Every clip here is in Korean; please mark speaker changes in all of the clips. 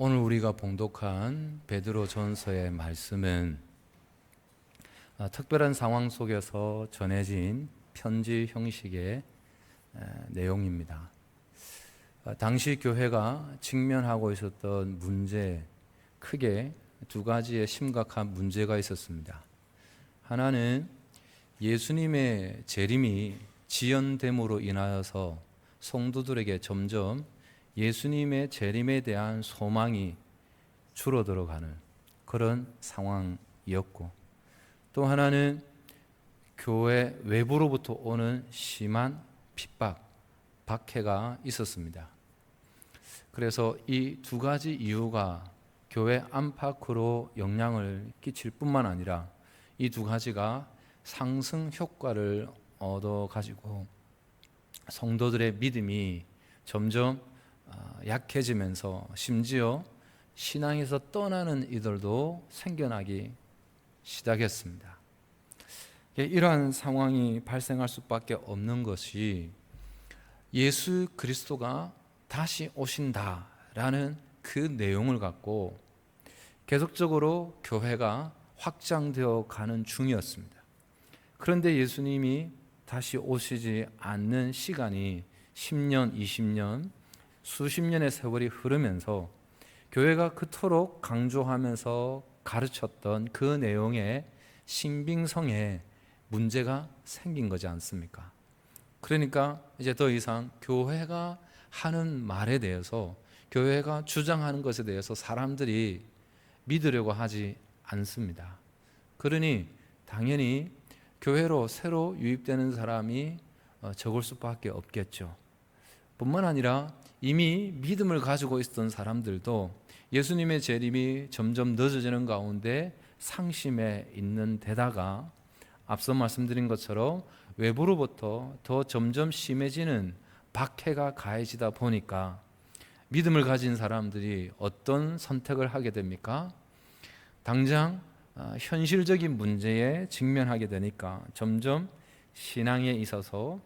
Speaker 1: 오늘 우리가 봉독한 베드로전서의 말씀은 특별한 상황 속에서 전해진 편지 형식의 내용입니다. 당시 교회가 직면하고 있었던 문제, 크게 두 가지의 심각한 문제가 있었습니다. 하나는 예수님의 재림이 지연됨으로 인하여서 성도들에게 점점 예수님의 재림에 대한 소망이 줄어들어가는 그런 상황이었고, 또 하나는 교회 외부로부터 오는 심한 핍박, 박해가 있었습니다. 그래서 이 두 가지 이유가 교회 안팎으로 영향을 끼칠 뿐만 아니라 이 두 가지가 상승 효과를 얻어가지고 성도들의 믿음이 점점 약해지면서 심지어 신앙에서 떠나는 이들도 생겨나기 시작했습니다. 이러한 상황이 발생할 수밖에 없는 것이 예수 그리스도가 다시 오신다라는 그 내용을 갖고 계속적으로 교회가 확장되어 가는 중이었습니다. 그런데 예수님이 다시 오시지 않는 시간이 10년, 20년, 수십 년의 세월이 흐르면서 교회가 그토록 강조하면서 가르쳤던 그 내용의 신빙성에 문제가 생긴 거지 않습니까? 그러니까 이제 더 이상 교회가 하는 말에 대해서, 교회가 주장하는 것에 대해서 사람들이 믿으려고 하지 않습니다. 그러니 당연히 교회로 새로 유입되는 사람이 적을 수밖에 없겠죠. 뿐만 아니라 이미 믿음을 가지고 있었던 사람들도 예수님의 재림이 점점 늦어지는 가운데 상심해 있는 데다가 앞서 말씀드린 것처럼 외부로부터 더 점점 심해지는 박해가 가해지다 보니까 믿음을 가진 사람들이 어떤 선택을 하게 됩니까? 당장 현실적인 문제에 직면하게 되니까 점점 신앙에 있어서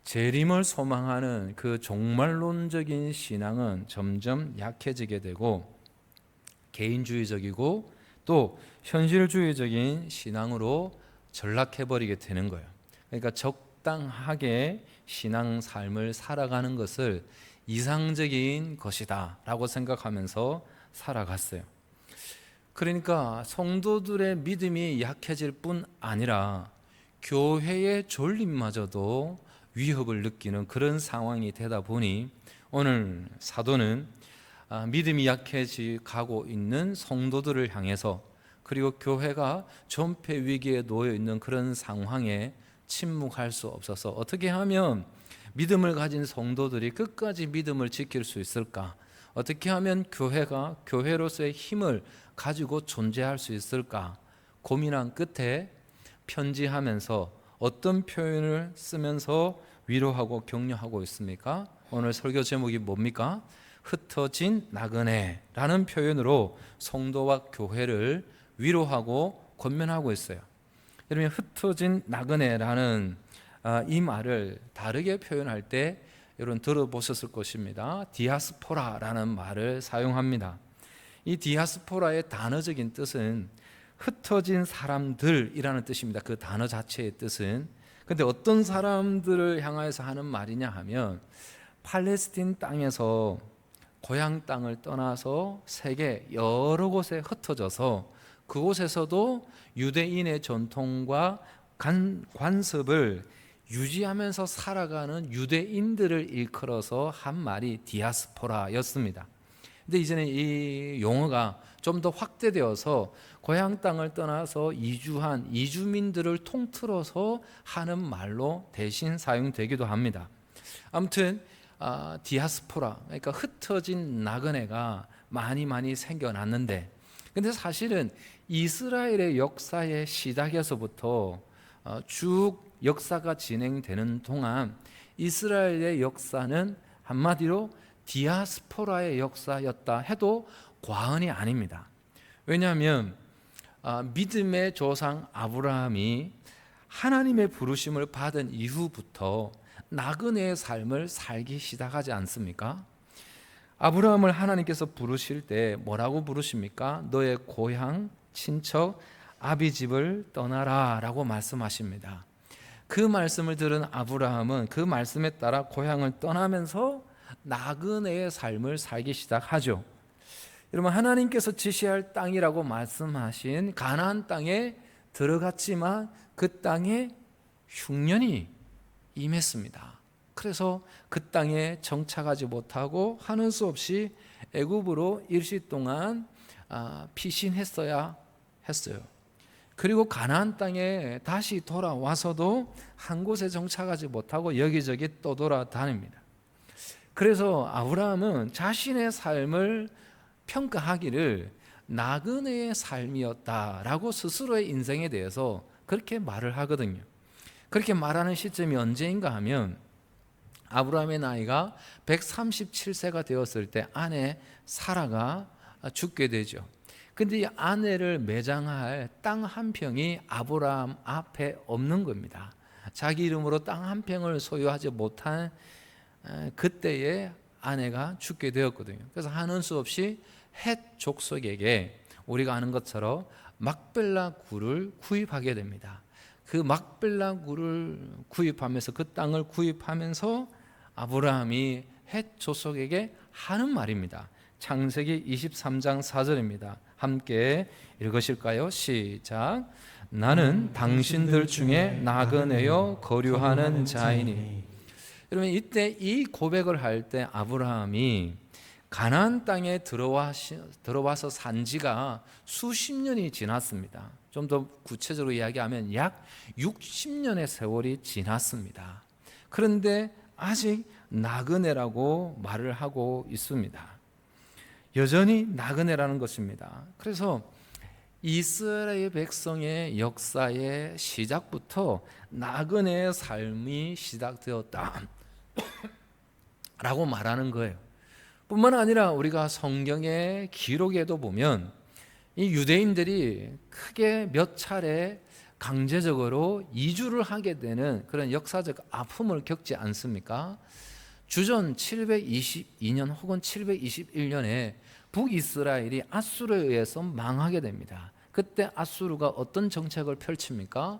Speaker 1: 재림을 소망하는 그 종말론적인 신앙은 점점 약해지게 되고 개인주의적이고 또 현실주의적인 신앙으로 전락해버리게 되는 거예요. 그러니까 적당하게 신앙 삶을 살아가는 것을 이상적인 것이다 라고 생각하면서 살아갔어요. 그러니까 성도들의 믿음이 약해질 뿐 아니라 교회의 존립마저도 위협을 느끼는 그런 상황이 되다 보니 오늘 사도는 믿음이 약해지 가고 있는 성도들을 향해서, 그리고 교회가 전폐 위기에 놓여 있는 그런 상황에 침묵할 수 없어서 어떻게 하면 믿음을 가진 성도들이 끝까지 믿음을 지킬 수 있을까? 어떻게 하면 교회가 교회로서의 힘을 가지고 존재할 수 있을까? 고민한 끝에 편지하면서 어떤 표현을 쓰면서 위로하고 격려하고 있습니까? 오늘 설교 제목이 뭡니까? 흩어진 나그네라는 표현으로 성도와 교회를 위로하고 권면하고 있어요. 여러분, 흩어진 나그네라는 이 말을 다르게 표현할 때 여러분 들어보셨을 것입니다. 디아스포라라는 말을 사용합니다. 이 디아스포라의 단어적인 뜻은 흩어진 사람들이라는 뜻입니다. 그 단어 자체의 뜻은. 그런데 어떤 사람들을 향해서 하는 말이냐 하면 팔레스틴 땅에서 고향 땅을 떠나서 세계 여러 곳에 흩어져서 그곳에서도 유대인의 전통과 관습을 유지하면서 살아가는 유대인들을 일컬어서 한 말이 디아스포라였습니다. 근데 이제는 이 용어가 좀 더 확대되어서 고향 땅을 떠나서 이주한 이주민들을 통틀어서 하는 말로 대신 사용되기도 합니다. 아무튼 디아스포라, 그러니까 흩어진 나그네가 많이 생겨났는데, 근데 사실은 이스라엘의 역사의 시작에서부터 쭉 역사가 진행되는 동안 이스라엘의 역사는 한마디로 디아스포라의 역사였다 해도 과언이 아닙니다. 왜냐하면 믿음의 조상 아브라함이 하나님의 부르심을 받은 이후부터 나그네의 삶을 살기 시작하지 않습니까? 아브라함을 하나님께서 부르실 때 뭐라고 부르십니까? 너의 고향, 친척, 아비 집을 떠나라 라고 말씀하십니다. 그 말씀을 들은 아브라함은 그 말씀에 따라 고향을 떠나면서 나그네의 삶을 살기 시작하죠. 여러분, 하나님께서 지시할 땅이라고 말씀하신 가나안 땅에 들어갔지만 그 땅에 흉년이 임했습니다. 그래서 그 땅에 정착하지 못하고 하는 수 없이 애굽으로 일시 동안 피신했어야 했어요. 그리고 가나안 땅에 다시 돌아와서도 한 곳에 정착하지 못하고 여기저기 떠돌아다닙니다. 그래서 아브라함은 자신의 삶을 평가하기를 나그네의 삶이었다라고 스스로의 인생에 대해서 그렇게 말을 하거든요. 그렇게 말하는 시점이 언제인가 하면 아브라함의 나이가 137세가 되었을 때 아내 사라가 죽게 되죠. 근데 이 아내를 매장할 땅 한 평이 아브라함 앞에 없는 겁니다. 자기 이름으로 땅 한 평을 소유하지 못한 그때에 아내가 죽게 되었거든요. 그래서 하는 수 없이 헷 족속에게 우리가 아는 것처럼 막벨라 굴을 구입하게 됩니다. 그 막벨라 굴을 구입하면서 그 땅을 구입하면서 아브라함이 헷 족속에게 하는 말입니다. 창세기 23장 4절입니다. 함께 읽으실까요? 시작. 나는 당신들 중에 나그네요 거류하는 자이니. 여러분, 이때 이 고백을 할 때 아브라함이 가나안 땅에 들어와서 산 지가 수십 년이 지났습니다. 좀 더 구체적으로 이야기하면 약 60년의 세월이 지났습니다. 그런데 아직 나그네라고 말을 하고 있습니다. 여전히 나그네라는 것입니다. 그래서 이스라엘 백성의 역사의 시작부터 나그네의 삶이 시작되었다 라고 말하는 거예요. 뿐만 아니라 우리가 성경의 기록에도 보면 이 유대인들이 크게 몇 차례 강제적으로 이주를 하게 되는 그런 역사적 아픔을 겪지 않습니까? 주전 722년 혹은 721년에 북이스라엘이 아수르에 의해서 망하게 됩니다. 그때 아수르가 어떤 정책을 펼칩니까?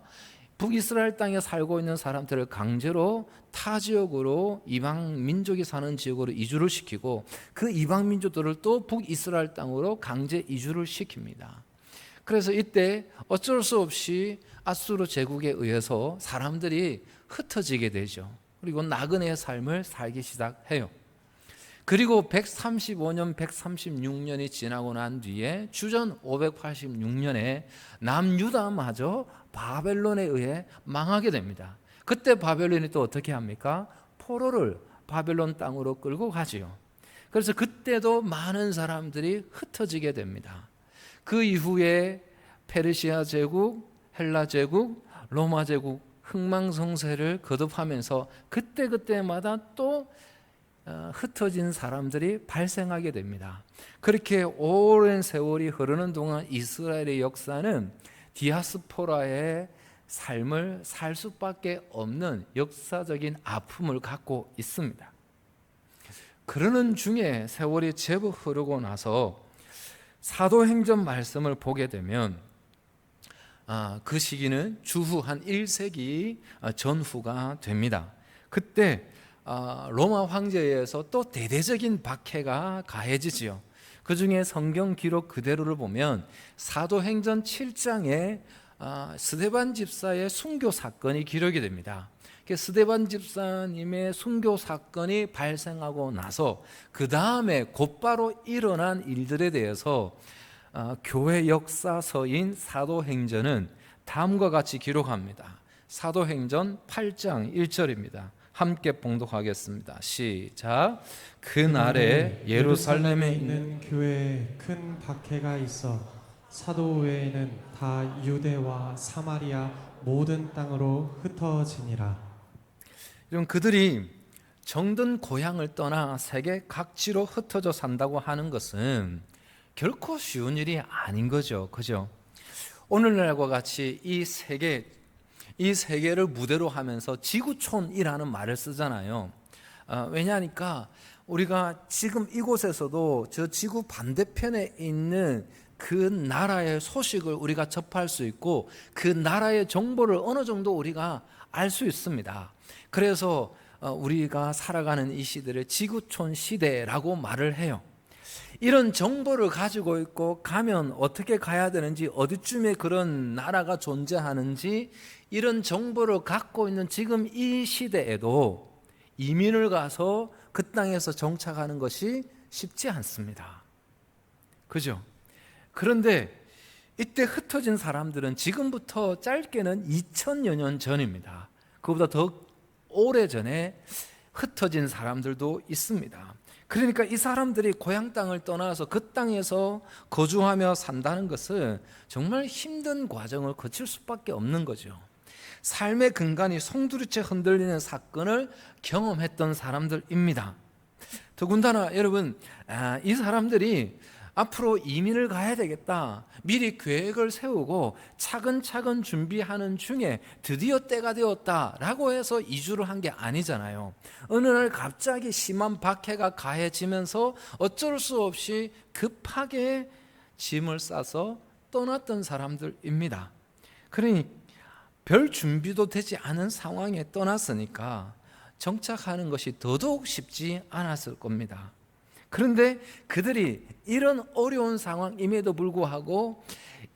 Speaker 1: 북이스라엘 땅에 살고 있는 사람들을 강제로 타 지역으로 이방 민족이 사는 지역으로 이주를 시키고 그 이방 민족들을 또 북이스라엘 땅으로 강제 이주를 시킵니다. 그래서 이때 어쩔 수 없이 아수르 제국에 의해서 사람들이 흩어지게 되죠. 그리고 나그네의 삶을 살기 시작해요. 그리고 135년, 136년이 지나고 난 뒤에 주전 586년에 남유다마저 바벨론에 의해 망하게 됩니다. 그때 바벨론이 또 어떻게 합니까? 포로를 바벨론 땅으로 끌고 가지요. 그래서 그때도 많은 사람들이 흩어지게 됩니다. 그 이후에 페르시아 제국, 헬라 제국, 로마 제국 흥망성쇠를 거듭하면서 그때마다 또 흩어진 사람들이 발생하게 됩니다. 그렇게 오랜 세월이 흐르는 동안 이스라엘의 역사는 디아스포라의 삶을 살 수밖에 없는 역사적인 아픔을 갖고 있습니다. 그러는 중에 세월이 제법 흐르고 나서 사도행전 말씀을 보게 되면 그 시기는 주후 한 1세기 전후가 됩니다. 그때 로마 황제에 의해서 또 대대적인 박해가 가해지지요. 그 중에 성경 기록 그대로를 보면 사도행전 7장에 스데반 집사의 순교 사건이 기록이 됩니다. 스데반 집사님의 순교 사건이 발생하고 나서 그 다음에 곧바로 일어난 일들에 대해서 교회 역사서인 사도행전은 다음과 같이 기록합니다. 사도행전 8장 1절입니다. 함께 봉독하겠습니다. 시작. 그날에 예루살렘에
Speaker 2: 있는 교회에 큰 박해가 있어 사도 외에는 다 유대와 사마리아 모든 땅으로 흩어지니라.
Speaker 1: 이런 그들이 정든 고향을 떠나 세계 각지로 흩어져 산다고 하는 것은 결코 쉬운 일이 아닌 거죠. 그죠? 오늘날과 같이 이 세계를 무대로 하면서 지구촌이라는 말을 쓰잖아요. 왜냐하니까 우리가 지금 이곳에서도 저 지구 반대편에 있는 그 나라의 소식을 우리가 접할 수 있고 그 나라의 정보를 어느 정도 우리가 알 수 있습니다. 그래서 우리가 살아가는 이 시대를 지구촌 시대라고 말을 해요. 이런 정보를 가지고 있고 가면 어떻게 가야 되는지, 어디쯤에 그런 나라가 존재하는지 이런 정보를 갖고 있는 지금 이 시대에도 이민을 가서 그 땅에서 정착하는 것이 쉽지 않습니다. 그죠? 그런데 이때 흩어진 사람들은 지금부터 짧게는 2000여 년 전입니다. 그보다 더 오래전에 흩어진 사람들도 있습니다. 그러니까 이 사람들이 고향 땅을 떠나서 그 땅에서 거주하며 산다는 것은 정말 힘든 과정을 거칠 수밖에 없는 거죠. 삶의 근간이 송두리째 흔들리는 사건을 경험했던 사람들입니다. 더군다나 여러분, 이 사람들이 앞으로 이민을 가야 되겠다, 미리 계획을 세우고 차근차근 준비하는 중에 드디어 때가 되었다라고 해서 이주를 한 게 아니잖아요. 어느 날 갑자기 심한 박해가 가해지면서 어쩔 수 없이 급하게 짐을 싸서 떠났던 사람들입니다. 그러니 별 준비도 되지 않은 상황에 떠났으니까 정착하는 것이 더더욱 쉽지 않았을 겁니다. 그런데 그들이 이런 어려운 상황임에도 불구하고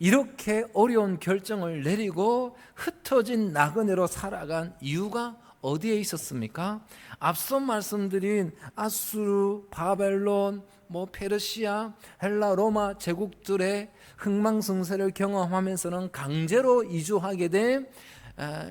Speaker 1: 이렇게 어려운 결정을 내리고 흩어진 나그네로 살아간 이유가 어디에 있었습니까? 앞서 말씀드린 아수르, 바벨론, 페르시아, 헬라, 로마 제국들의 흥망성쇠를 경험하면서는 강제로 이주하게 된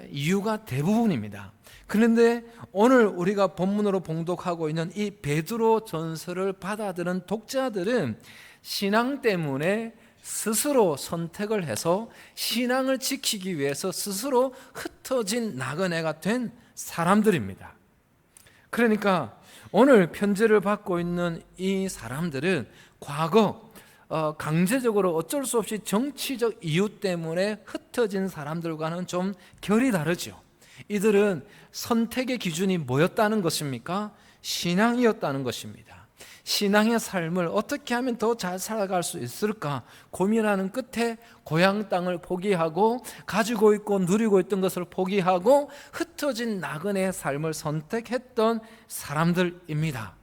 Speaker 1: 이유가 대부분입니다. 그런데 오늘 우리가 본문으로 봉독하고 있는 이 베드로 전서를 받아들은 독자들은 신앙 때문에 스스로 선택을 해서 신앙을 지키기 위해서 스스로 흩어진 나그네가 된 사람들입니다. 그러니까 오늘 편지를 받고 있는 이 사람들은 과거 강제적으로 어쩔 수 없이 정치적 이유 때문에 흩어진 사람들과는 좀 결이 다르죠. 이들은 선택의 기준이 뭐였다는 것입니까? 신앙이었다는 것입니다. 신앙의 삶을 어떻게 하면 더 잘 살아갈 수 있을까 고민하는 끝에 고향 땅을 포기하고 가지고 있고 누리고 있던 것을 포기하고 흩어진 나그네의 삶을 선택했던 사람들입니다.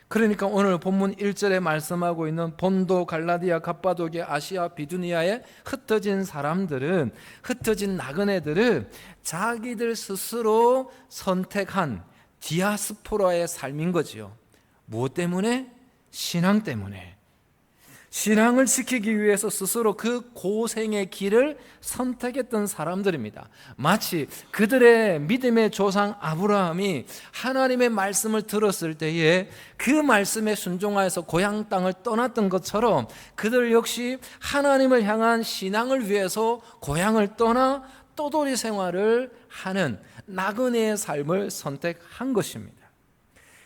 Speaker 1: 그러니까 오늘 본문 1절에 말씀하고 있는 본도, 갈라디아, 갑바도기아, 아시아, 비두니아에 흩어진 사람들은, 흩어진 나그네들은 자기들 스스로 선택한 디아스포라의 삶인 거지요. 무엇 때문에? 신앙 때문에. 신앙을 지키기 위해서 스스로 그 고생의 길을 선택했던 사람들입니다. 마치 그들의 믿음의 조상 아브라함이 하나님의 말씀을 들었을 때에 그 말씀에 순종하여서 고향 땅을 떠났던 것처럼 그들 역시 하나님을 향한 신앙을 위해서 고향을 떠나 떠돌이 생활을 하는 나그네의 삶을 선택한 것입니다.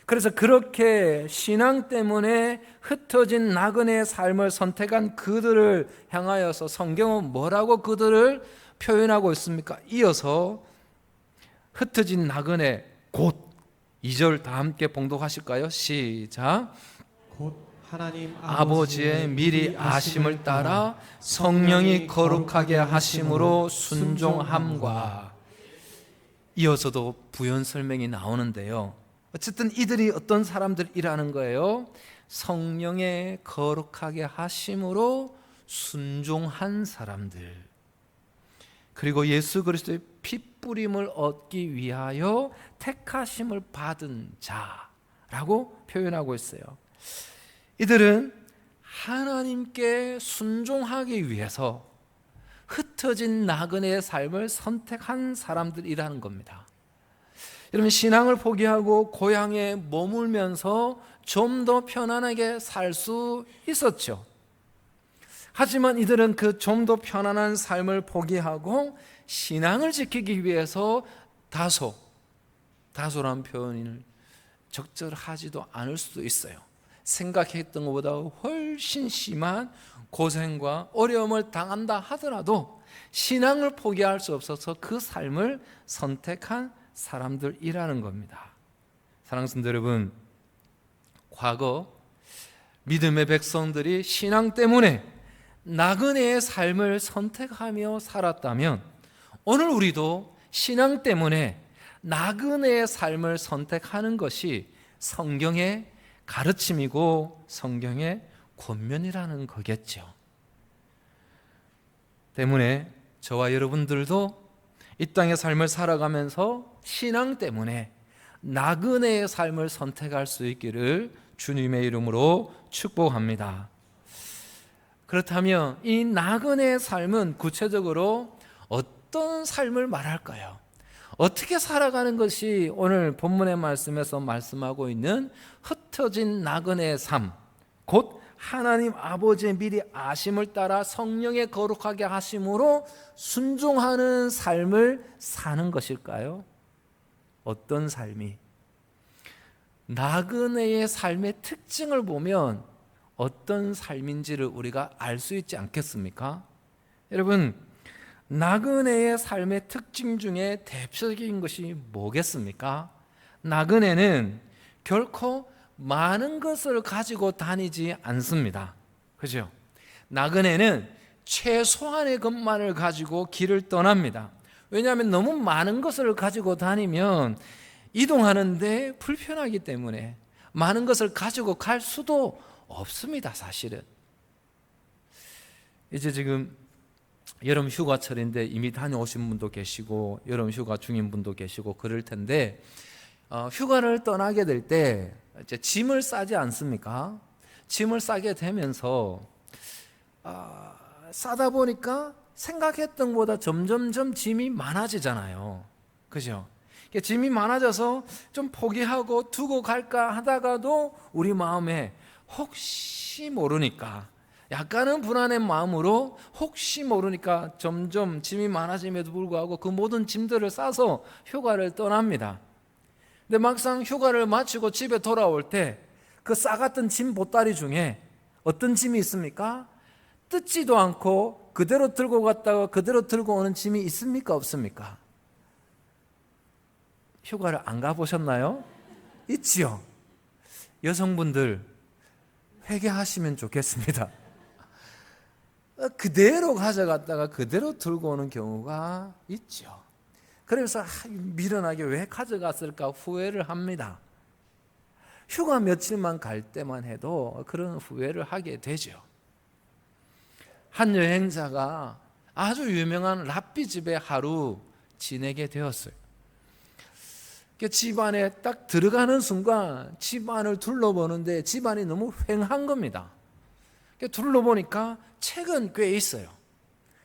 Speaker 1: 그래서 그렇게 신앙 때문에 흩어진 나그네의 삶을 선택한 그들을 향하여서 성경은 뭐라고 그들을 표현하고 있습니까? 이어서 흩어진 나그네 곧 2절 다 함께 봉독하실까요? 시작.
Speaker 2: 곧 하나님
Speaker 1: 아버지의 미리 아심을 따라 성령이 거룩하게 하심으로 순종함과, 이어서도 부연 설명이 나오는데요. 어쨌든 이들이 어떤 사람들이라는 거예요? 성령의 거룩하게 하심으로 순종한 사람들, 그리고 예수 그리스도의 피뿌림을 얻기 위하여 택하심을 받은 자라고 표현하고 있어요. 이들은 하나님께 순종하기 위해서 흩어진 나그네의 삶을 선택한 사람들이라는 겁니다. 여러분, 신앙을 포기하고 고향에 머물면서 좀 더 편안하게 살 수 있었죠. 하지만 이들은 그 좀 더 편안한 삶을 포기하고 신앙을 지키기 위해서 다소란 표현을 적절하지도 않을 수도 있어요. 생각했던 것보다 훨씬 심한 고생과 어려움을 당한다 하더라도 신앙을 포기할 수 없어서 그 삶을 선택한 사람들이라는 겁니다. 사랑하는 여러분, 과거 믿음의 백성들이 신앙 때문에 나그네의 삶을 선택하며 살았다면 오늘 우리도 신앙 때문에 나그네의 삶을 선택하는 것이 성경의 가르침이고 성경의 권면이라는 거겠죠. 때문에 저와 여러분들도 이 땅의 삶을 살아가면서 신앙 때문에 나그네의 삶을 선택할 수 있기를 주님의 이름으로 축복합니다. 그렇다면 이 나그네의 삶은 구체적으로 어떤 삶을 말할까요? 어떻게 살아가는 것이 오늘 본문의 말씀에서 말씀하고 있는 흩어진 나그네의 삶, 곧 하나님 아버지의 미리 아심을 따라 성령의 거룩하게 하심으로 순종하는 삶을 사는 것일까요? 어떤 삶이? 나그네의 삶의 특징을 보면 어떤 삶인지를 우리가 알 수 있지 않겠습니까? 여러분, 나그네의 삶의 특징 중에 대표적인 것이 뭐겠습니까? 나그네는 결코 많은 것을 가지고 다니지 않습니다. 그죠? 나그네는 최소한의 것만을 가지고 길을 떠납니다. 왜냐하면 너무 많은 것을 가지고 다니면 이동하는데 불편하기 때문에 많은 것을 가지고 갈 수도 없습니다, 사실은. 이제 지금 여름 휴가철인데 이미 다녀오신 분도 계시고 여름 휴가 중인 분도 계시고 그럴 텐데 휴가를 떠나게 될 때 이제 짐을 싸지 않습니까? 짐을 싸게 되면서 싸다 보니까 생각했던 것보다 점점점 짐이 많아지잖아요. 그죠? 짐이 많아져서 좀 포기하고 두고 갈까 하다가도 우리 마음에 혹시 모르니까 약간은 불안한 마음으로 혹시 모르니까 점점 짐이 많아짐에도 불구하고 그 모든 짐들을 싸서 휴가를 떠납니다. 근데 막상 휴가를 마치고 집에 돌아올 때 그 싸갔던 짐 보따리 중에 어떤 짐이 있습니까? 뜯지도 않고 그대로 들고 갔다가 그대로 들고 오는 짐이 있습니까? 없습니까? 휴가를 안 가보셨나요? 있지요. 여성분들 회개하시면 좋겠습니다. 그대로 가져갔다가 그대로 들고 오는 경우가 있죠. 그래서 미련하게 왜 가져갔을까 후회를 합니다. 휴가 며칠만 갈 때만 해도 그런 후회를 하게 되죠. 한 여행자가 아주 유명한 랍비 집에 하루 지내게 되었어요. 집안에 딱 들어가는 순간 집안을 둘러보는데 집안이 너무 휑한 겁니다. 둘러보니까 책은 꽤 있어요.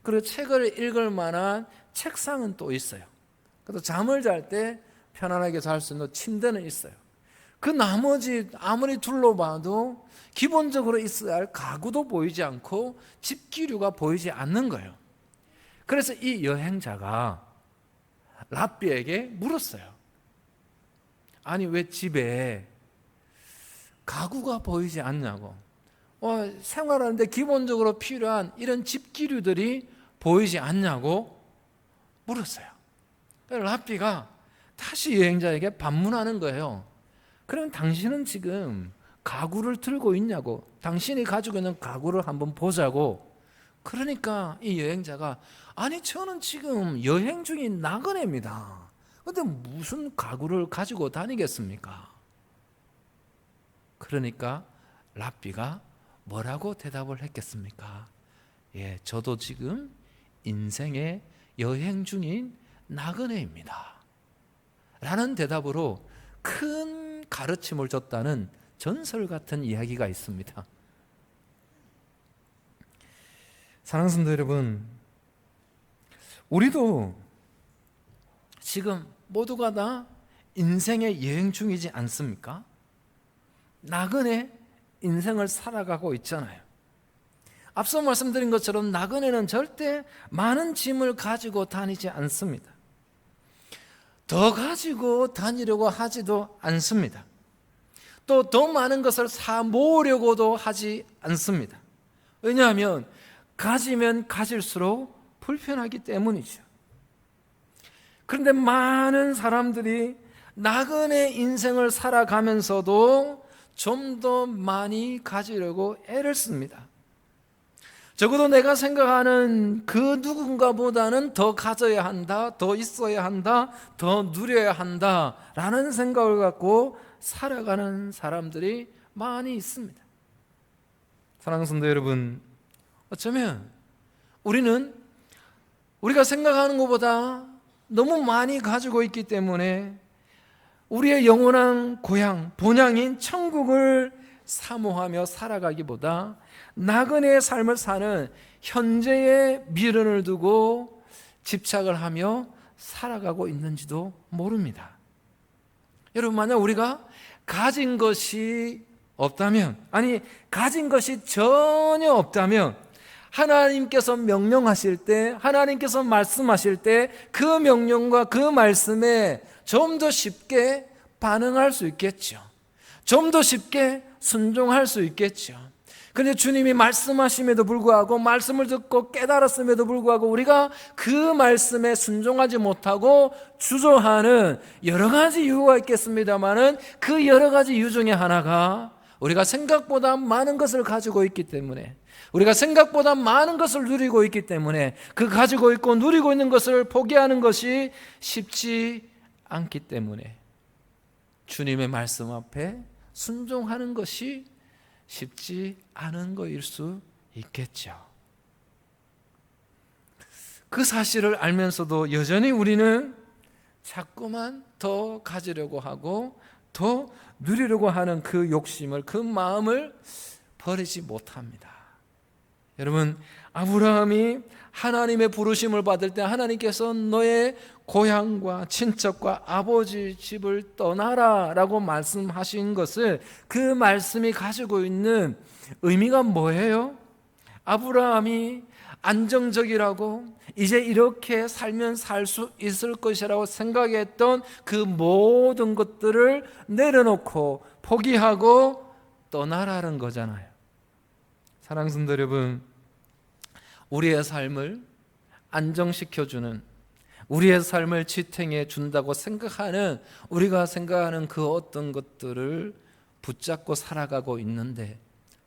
Speaker 1: 그리고 책을 읽을 만한 책상은 또 있어요. 그래서 잠을 잘 때 편안하게 잘 수 있는 침대는 있어요. 그 나머지 아무리 둘러봐도 기본적으로 있어야 할 가구도 보이지 않고 집기류가 보이지 않는 거예요. 그래서 이 여행자가 랍비에게 물었어요. 아니 왜 집에 가구가 보이지 않냐고. 생활하는데 기본적으로 필요한 이런 집기류들이 보이지 않냐고 물었어요. 그래서 랍비가 다시 여행자에게 반문하는 거예요. 그럼 당신은 지금 가구를 들고 있냐고, 당신이 가지고 있는 가구를 한번 보자고. 그러니까 이 여행자가 아니 저는 지금 여행 중인 나그네입니다. 그런데 무슨 가구를 가지고 다니겠습니까? 그러니까 랍비가 뭐라고 대답을 했겠습니까? 예, 저도 지금 인생의 여행 중인 나그네입니다. 라는 대답으로 큰 가르침을 줬다는 전설 같은 이야기가 있습니다. 사랑하는 성도 여러분, 우리도 지금 모두가 다 인생의 여행 중이지 않습니까? 나그네 인생을 살아가고 있잖아요. 앞서 말씀드린 것처럼 나그네는 절대 많은 짐을 가지고 다니지 않습니다. 더 가지고 다니려고 하지도 않습니다. 또 더 많은 것을 사 모으려고도 하지 않습니다. 왜냐하면 가지면 가질수록 불편하기 때문이죠. 그런데 많은 사람들이 나그네 인생을 살아가면서도 좀 더 많이 가지려고 애를 씁니다. 적어도 내가 생각하는 그 누군가보다는 더 가져야 한다, 더 있어야 한다, 더 누려야 한다 라는 생각을 갖고 살아가는 사람들이 많이 있습니다. 사랑하는 성도 여러분, 어쩌면 우리는 우리가 생각하는 것보다 너무 많이 가지고 있기 때문에 우리의 영원한 고향, 본향인 천국을 사모하며 살아가기보다 나그네의 삶을 사는 현재의 미련을 두고 집착을 하며 살아가고 있는지도 모릅니다. 여러분, 만약 우리가 가진 것이 없다면, 아니 가진 것이 전혀 없다면 하나님께서 명령하실 때, 하나님께서 말씀하실 때 그 명령과 그 말씀에 좀 더 쉽게 반응할 수 있겠죠. 좀 더 쉽게 순종할 수 있겠죠. 그런데 주님이 말씀하심에도 불구하고, 말씀을 듣고 깨달았음에도 불구하고 우리가 그 말씀에 순종하지 못하고 주저하는 여러 가지 이유가 있겠습니다만은, 그 여러 가지 이유 중에 하나가 우리가 생각보다 많은 것을 가지고 있기 때문에, 우리가 생각보다 많은 것을 누리고 있기 때문에, 그 가지고 있고 누리고 있는 것을 포기하는 것이 쉽지 않기 때문에 주님의 말씀 앞에 순종하는 것이 쉽지 않은 것일 수 있겠죠. 그 사실을 알면서도 여전히 우리는 자꾸만 더 가지려고 하고 더 누리려고 하는 그 욕심을, 그 마음을 버리지 못합니다. 여러분, 아브라함이 하나님의 부르심을 받을 때 하나님께서 너의 고향과 친척과 아버지 집을 떠나라 라고 말씀하신 것을, 그 말씀이 가지고 있는 의미가 뭐예요? 아브라함이 안정적이라고 이제 이렇게 살면 살 수 있을 것이라고 생각했던 그 모든 것들을 내려놓고 포기하고 떠나라는 거잖아요. 사랑하는 성도 여러분, 우리의 삶을 안정시켜주는, 우리의 삶을 지탱해 준다고 생각하는, 우리가 생각하는 그 어떤 것들을 붙잡고 살아가고 있는데,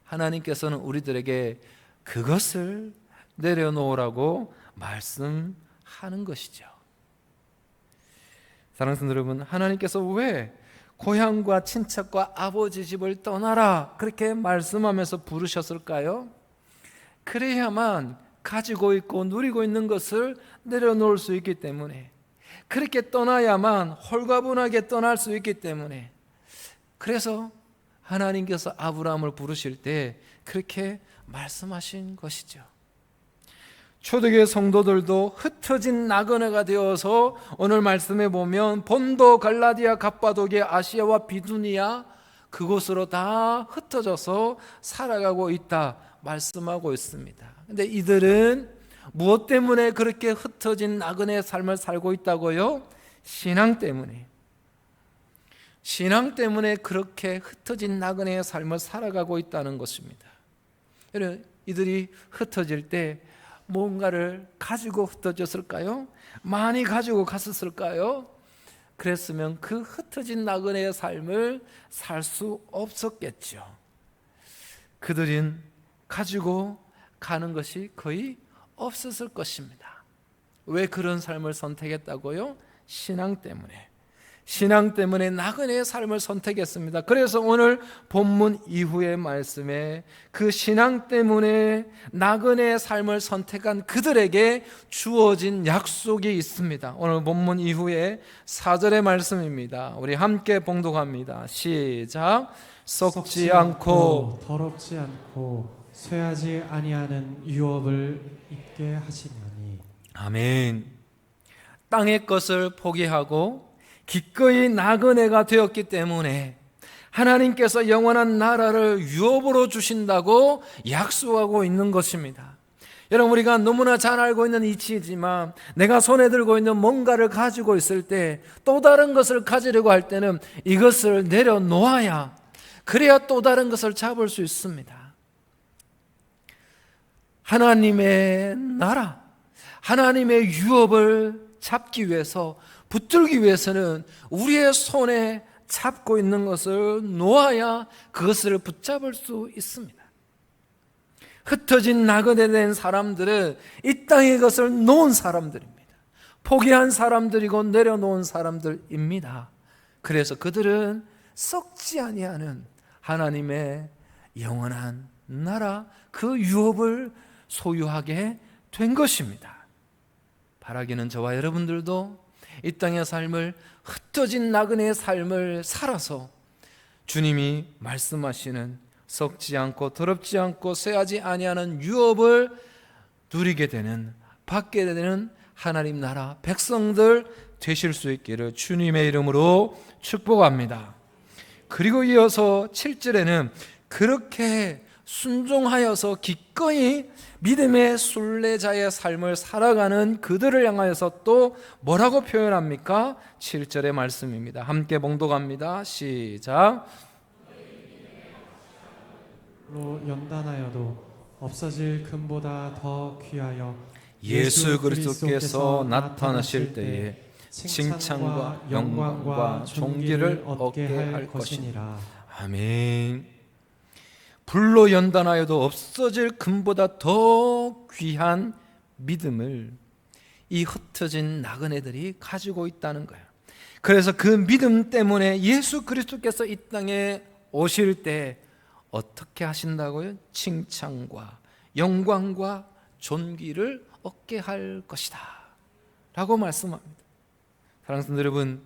Speaker 1: 하나님께서는 우리들에게 그것을 내려놓으라고 말씀하는 것이죠. 사랑하는 성도 여러분, 하나님께서 왜 고향과 친척과 아버지 집을 떠나라 그렇게 말씀하면서 부르셨을까요? 그래야만 가지고 있고 누리고 있는 것을 내려놓을 수 있기 때문에, 그렇게 떠나야만 홀가분하게 떠날 수 있기 때문에, 그래서 하나님께서 아브라함을 부르실 때 그렇게 말씀하신 것이죠. 초대교회 성도들도 흩어진 나그네가 되어서 오늘 말씀에 보면 본도, 갈라디아, 갑바도기아, 아시아와 비두니아 그곳으로 다 흩어져서 살아가고 있다 말씀하고 있습니다. 근데 이들은 무엇 때문에 그렇게 흩어진 나그네의 삶을 살고 있다고요? 신앙 때문에. 신앙 때문에 그렇게 흩어진 나그네의 삶을 살아가고 있다는 것입니다. 이들이 흩어질 때 뭔가를 가지고 흩어졌을까요? 많이 가지고 갔었을까요? 그랬으면 그 흩어진 나그네의 삶을 살 수 없었겠죠. 그들은 가지고 가는 것이 거의 없었을 것입니다. 왜 그런 삶을 선택했다고요? 신앙 때문에. 신앙 때문에 나그네의 삶을 선택했습니다. 그래서 오늘 본문 이후의 말씀에 그 신앙 때문에 나그네의 삶을 선택한 그들에게 주어진 약속이 있습니다. 오늘 본문 이후에 4절의 말씀입니다. 우리 함께 봉독합니다. 시작. 썩지 않고
Speaker 2: 더럽지 않고 쇠하지 아니하는 유업을 입게 하시려니.
Speaker 1: 아멘. 땅의 것을 포기하고 기꺼이 나그네가 되었기 때문에 하나님께서 영원한 나라를 유업으로 주신다고 약속하고 있는 것입니다. 여러분, 우리가 너무나 잘 알고 있는 이치이지만, 내가 손에 들고 있는 뭔가를 가지고 있을 때, 또 다른 것을 가지려고 할 때는 이것을 내려놓아야, 그래야 또 다른 것을 잡을 수 있습니다. 하나님의 나라, 하나님의 유업을 잡기 위해서, 붙들기 위해서는 우리의 손에 잡고 있는 것을 놓아야 그것을 붙잡을 수 있습니다. 흩어진 나그네 된 사람들은 이 땅의 것을 놓은 사람들입니다. 포기한 사람들이고 내려놓은 사람들입니다. 그래서 그들은 썩지 아니하는 하나님의 영원한 나라, 그 유업을 소유하게 된 것입니다. 바라기는 저와 여러분들도 이 땅의 삶을, 흩어진 나그네의 삶을 살아서 주님이 말씀하시는 썩지 않고 더럽지 않고 쇠하지 아니하는 유업을 누리게 되는, 받게 되는 하나님 나라 백성들 되실 수 있기를 주님의 이름으로 축복합니다. 그리고 이어서 7절에는 그렇게 순종하여서 기꺼이 믿음의 순례자의 삶을 살아가는 그들을 향하여서 또 뭐라고 표현합니까? 7절의 말씀입니다. 함께 봉독합니다. 시작.
Speaker 2: 로 연단하여도 없어질 금보다 더 귀하여
Speaker 1: 예수 그리스도께서 나타나실 때에 칭찬과 영광과 존귀를 얻게 할 것이니라. 아멘. 불로 연단하여도 없어질 금보다 더 귀한 믿음을 이 흩어진 나그네들이 가지고 있다는 거예요. 그래서 그 믿음 때문에 예수 그리스도께서 이 땅에 오실 때 어떻게 하신다고요? 칭찬과 영광과 존귀를 얻게 할 것이다 라고 말씀합니다. 사랑하는 성도 여러분,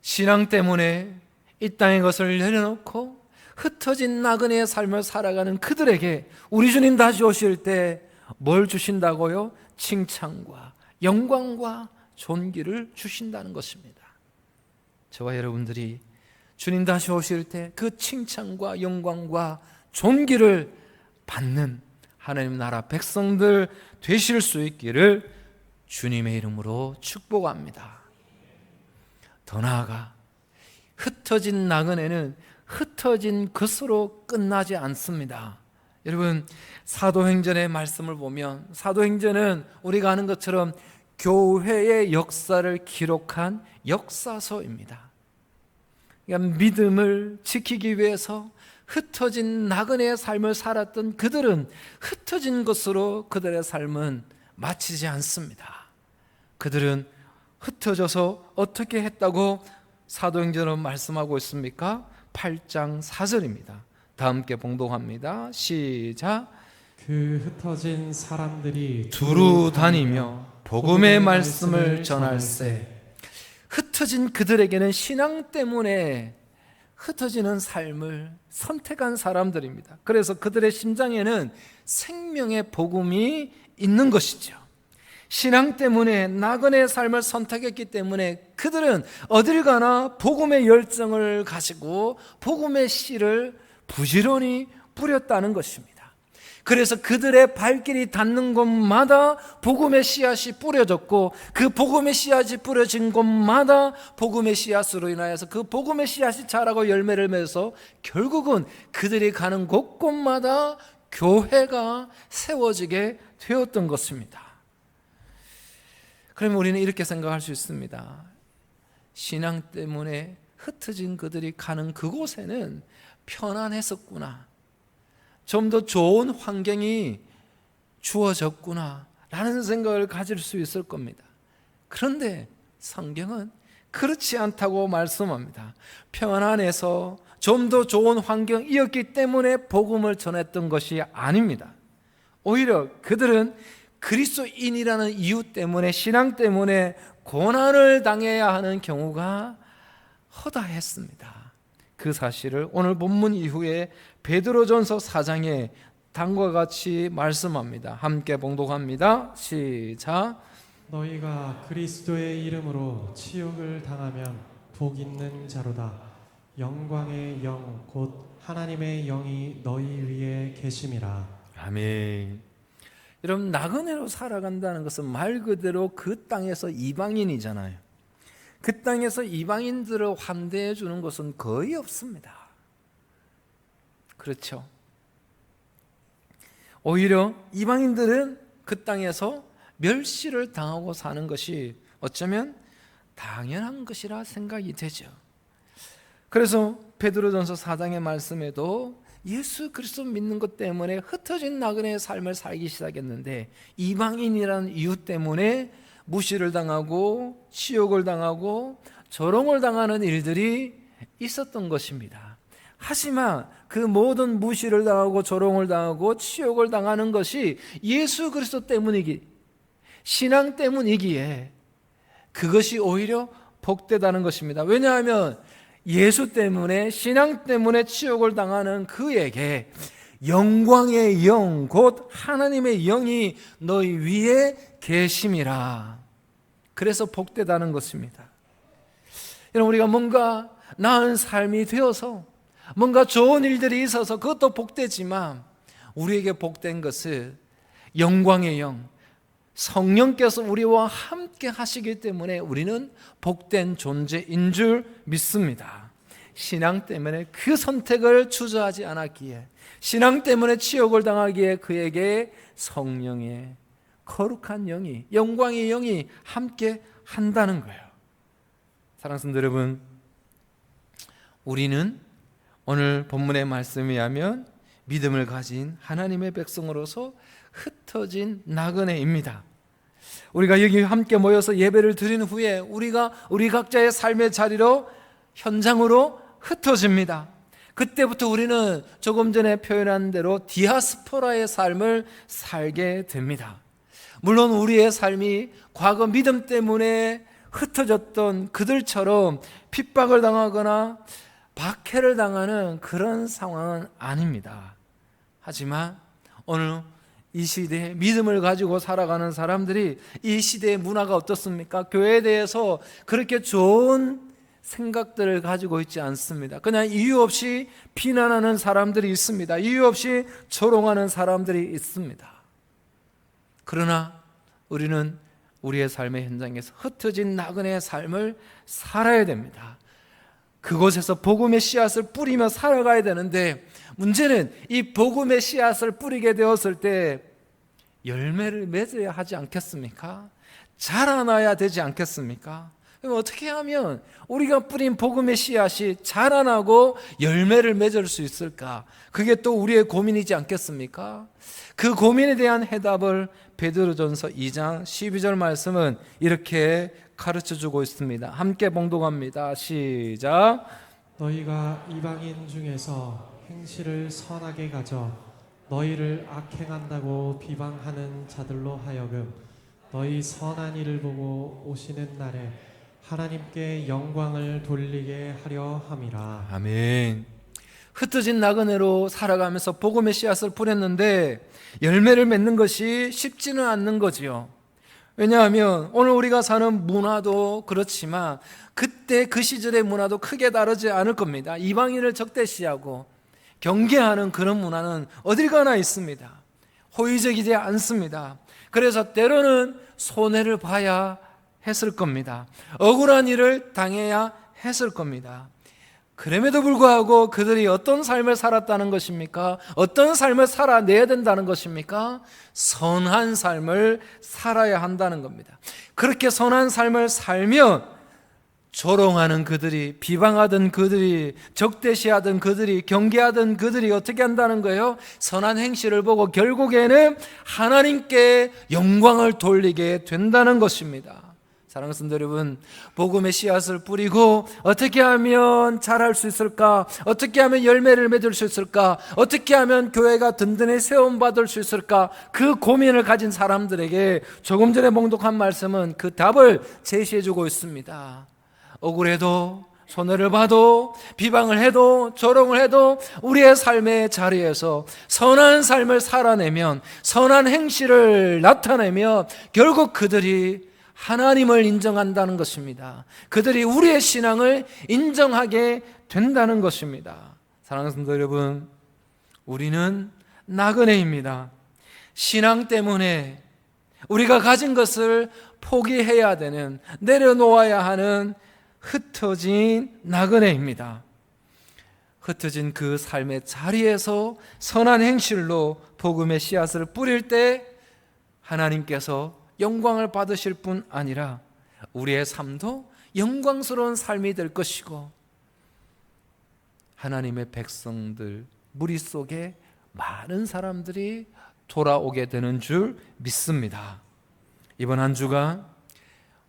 Speaker 1: 신앙 때문에 이 땅의 것을 내려놓고 흩어진 나그네의 삶을 살아가는 그들에게 우리 주님 다시 오실 때 뭘 주신다고요? 칭찬과 영광과 존귀를 주신다는 것입니다. 저와 여러분들이 주님 다시 오실 때 그 칭찬과 영광과 존귀를 받는 하나님 나라 백성들 되실 수 있기를 주님의 이름으로 축복합니다. 더 나아가 흩어진 나그네는 흩어진 것으로 끝나지 않습니다. 여러분, 사도행전의 말씀을 보면 사도행전은 우리가 아는 것처럼 교회의 역사를 기록한 역사서입니다. 그러니까 믿음을 지키기 위해서 흩어진 나그네의 삶을 살았던 그들은 흩어진 것으로 그들의 삶은 마치지 않습니다. 그들은 흩어져서 어떻게 했다고 사도행전은 말씀하고 있습니까? 8장 4절입니다. 다 함께 봉독합니다. 시작.
Speaker 2: 그 흩어진 사람들이
Speaker 1: 두루 다니며 복음의 말씀을 전할세. 흩어진 그들에게는 신앙 때문에 흩어지는 삶을 선택한 사람들입니다. 그래서 그들의 심장에는 생명의 복음이 있는 것이죠. 신앙 때문에 나그네의 삶을 선택했기 때문에 그들은 어딜 가나 복음의 열정을 가지고 복음의 씨를 부지런히 뿌렸다는 것입니다. 그래서 그들의 발길이 닿는 곳마다 복음의 씨앗이 뿌려졌고 그 복음의 씨앗이 뿌려진 곳마다 복음의 씨앗으로 인하여서 그 복음의 씨앗이 자라고 열매를 맺어서 결국은 그들이 가는 곳곳마다 교회가 세워지게 되었던 것입니다. 그러면 우리는 이렇게 생각할 수 있습니다. 신앙 때문에 흩어진 그들이 가는 그곳에는 편안했었구나, 좀 더 좋은 환경이 주어졌구나 라는 생각을 가질 수 있을 겁니다. 그런데 성경은 그렇지 않다고 말씀합니다. 편안해서 좀 더 좋은 환경이었기 때문에 복음을 전했던 것이 아닙니다. 오히려 그들은 그리스도인이라는 이유 때문에, 신앙 때문에 고난을 당해야 하는 경우가 허다했습니다. 그 사실을 오늘 본문 이후에 베드로전서 4장에 다음과 같이 말씀합니다. 함께 봉독합니다. 시작.
Speaker 2: 너희가 그리스도의 이름으로 치욕을 당하면 복 있는 자로다. 영광의 영 곧 하나님의 영이 너희 위에 계심이라.
Speaker 1: 아멘. 여러분, 나그네로 살아간다는 것은 말 그대로 그 땅에서 이방인이잖아요. 그 땅에서 이방인들을 환대해 주는 것은 거의 없습니다. 그렇죠? 오히려 이방인들은 그 땅에서 멸시를 당하고 사는 것이 어쩌면 당연한 것이라 생각이 되죠. 그래서 베드로전서 4장의 말씀에도 예수 그리스도 믿는 것 때문에 흩어진 나그네의 삶을 살기 시작했는데 이방인이라는 이유 때문에 무시를 당하고 치욕을 당하고 조롱을 당하는 일들이 있었던 것입니다. 하지만 그 모든 무시를 당하고 조롱을 당하고 치욕을 당하는 것이 예수 그리스도 때문이기, 신앙 때문이기에 그것이 오히려 복되다는 것입니다. 왜냐하면 예수 때문에, 신앙 때문에 치욕을 당하는 그에게 영광의 영, 곧 하나님의 영이 너희 위에 계심이라. 그래서 복되다는 것입니다. 여러분, 우리가 뭔가 나은 삶이 되어서 뭔가 좋은 일들이 있어서 그것도 복되지만 우리에게 복된 것은 영광의 영, 성령께서 우리와 함께 하시기 때문에 우리는 복된 존재인 줄 믿습니다. 신앙 때문에 그 선택을 주저하지 않았기에, 신앙 때문에 치욕을 당하기에 그에게 성령의 거룩한 영이, 영광의 영이 함께 한다는 거예요. 사랑하는 성도 여러분, 우리는 오늘 본문의 말씀에 의하면 믿음을 가진 하나님의 백성으로서 흩어진 나그네입니다. 우리가 여기 함께 모여서 예배를 드린 후에 우리 각자의 삶의 자리로, 현장으로 흩어집니다. 그때부터 우리는 조금 전에 표현한 대로 디아스포라의 삶을 살게 됩니다. 물론 우리의 삶이 과거 믿음 때문에 흩어졌던 그들처럼 핍박을 당하거나 박해를 당하는 그런 상황은 아닙니다. 하지만 오늘 이 시대에 믿음을 가지고 살아가는 사람들이 이 시대의 문화가 어떻습니까? 교회에 대해서 그렇게 좋은 생각들을 가지고 있지 않습니다. 그냥 이유 없이 비난하는 사람들이 있습니다. 이유 없이 조롱하는 사람들이 있습니다. 그러나 우리는 우리의 삶의 현장에서 흩어진 나그네의 삶을 살아야 됩니다. 그곳에서 복음의 씨앗을 뿌리며 살아가야 되는데, 문제는 이 복음의 씨앗을 뿌리게 되었을 때 열매를 맺어야 하지 않겠습니까? 자라나야 되지 않겠습니까? 그럼 어떻게 하면 우리가 뿌린 복음의 씨앗이 자라나고 열매를 맺을 수 있을까? 그게 또 우리의 고민이지 않겠습니까? 그 고민에 대한 해답을 베드로전서 2장 12절 말씀은 이렇게 가르쳐주고 있습니다. 함께 봉독합니다. 시작.
Speaker 2: 너희가 이방인 중에서 행실을 선하게 가져 너희를 악행한다고 비방하는 자들로 하여금 너희 선한 일을 보고 오시는 날에 하나님께 영광을 돌리게 하려 함이라.
Speaker 1: 아멘. 흩어진 나그네로 살아가면서 복음의 씨앗을 뿌렸는데 열매를 맺는 것이 쉽지는 않는 거지요. 왜냐하면 오늘 우리가 사는 문화도 그렇지만 그때 그 시절의 문화도 크게 다르지 않을 겁니다. 이방인을 적대시하고 경계하는 그런 문화는 어딜 가나 있습니다. 호의적이지 않습니다. 그래서 때로는 손해를 봐야 했을 겁니다. 억울한 일을 당해야 했을 겁니다. 그럼에도 불구하고 그들이 어떤 삶을 살았다는 것입니까? 어떤 삶을 살아내야 된다는 것입니까? 선한 삶을 살아야 한다는 겁니다. 그렇게 선한 삶을 살면 조롱하는 그들이, 비방하던 그들이, 적대시하던 그들이, 경계하던 그들이 어떻게 한다는 거예요? 선한 행실을 보고 결국에는 하나님께 영광을 돌리게 된다는 것입니다. 사랑하는 성도 여러분, 복음의 씨앗을 뿌리고 어떻게 하면 자랄 수 있을까? 어떻게 하면 열매를 맺을 수 있을까? 어떻게 하면 교회가 든든히 세움받을 수 있을까? 그 고민을 가진 사람들에게 조금 전에 봉독한 말씀은 그 답을 제시해주고 있습니다. 억울해도, 손해를 봐도, 비방을 해도, 조롱을 해도 우리의 삶의 자리에서 선한 삶을 살아내면, 선한 행실을 나타내면 결국 그들이 하나님을 인정한다는 것입니다. 그들이 우리의 신앙을 인정하게 된다는 것입니다. 사랑하는 성도 여러분, 우리는 나그네입니다. 신앙 때문에 우리가 가진 것을 포기해야 되는, 내려놓아야 하는 흩어진 나그네입니다. 흩어진 그 삶의 자리에서 선한 행실로 복음의 씨앗을 뿌릴 때 하나님께서 영광을 받으실 뿐 아니라 우리의 삶도 영광스러운 삶이 될 것이고 하나님의 백성들 무리 속에 많은 사람들이 돌아오게 되는 줄 믿습니다. 이번 한 주간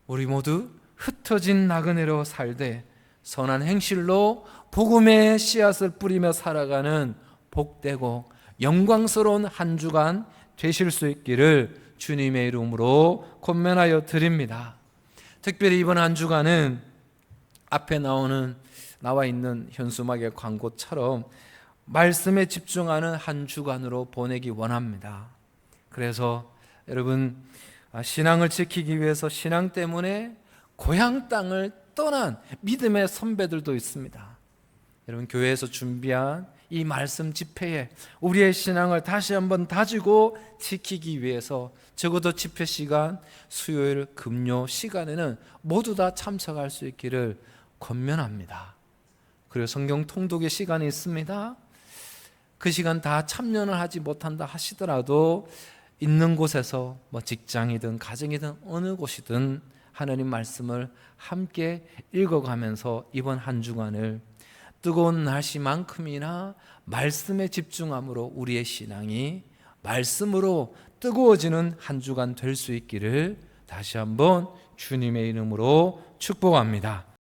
Speaker 1: 우리 모두 흩어진 나그네로 살되 선한 행실로 복음의 씨앗을 뿌리며 살아가는 복되고 영광스러운 한 주간 되실 수 있기를 주님의 이름으로 권면하여 드립니다. 특별히 이번 한 주간은 앞에 나와 있는 현수막의 광고처럼 말씀에 집중하는 한 주간으로 보내기 원합니다. 그래서 여러분, 신앙을 지키기 위해서 신앙 때문에 고향 땅을 떠난 믿음의 선배들도 있습니다. 여러분, 교회에서 준비한 이 말씀 집회에 우리의 신앙을 다시 한번 다지고 지키기 위해서 적어도 집회 시간, 수요일, 금요 시간에는 모두 다 참석할 수 있기를 권면합니다. 그리고 성경 통독의 시간이 있습니다. 그 시간 다 참여를 하지 못한다 하시더라도 있는 곳에서 직장이든 가정이든 어느 곳이든 하나님 말씀을 함께 읽어가면서 이번 한 주간을 뜨거운 날씨만큼이나 말씀에 집중함으로 우리의 신앙이 말씀으로 뜨거워지는 한 주간 될 수 있기를 다시 한번 주님의 이름으로 축복합니다.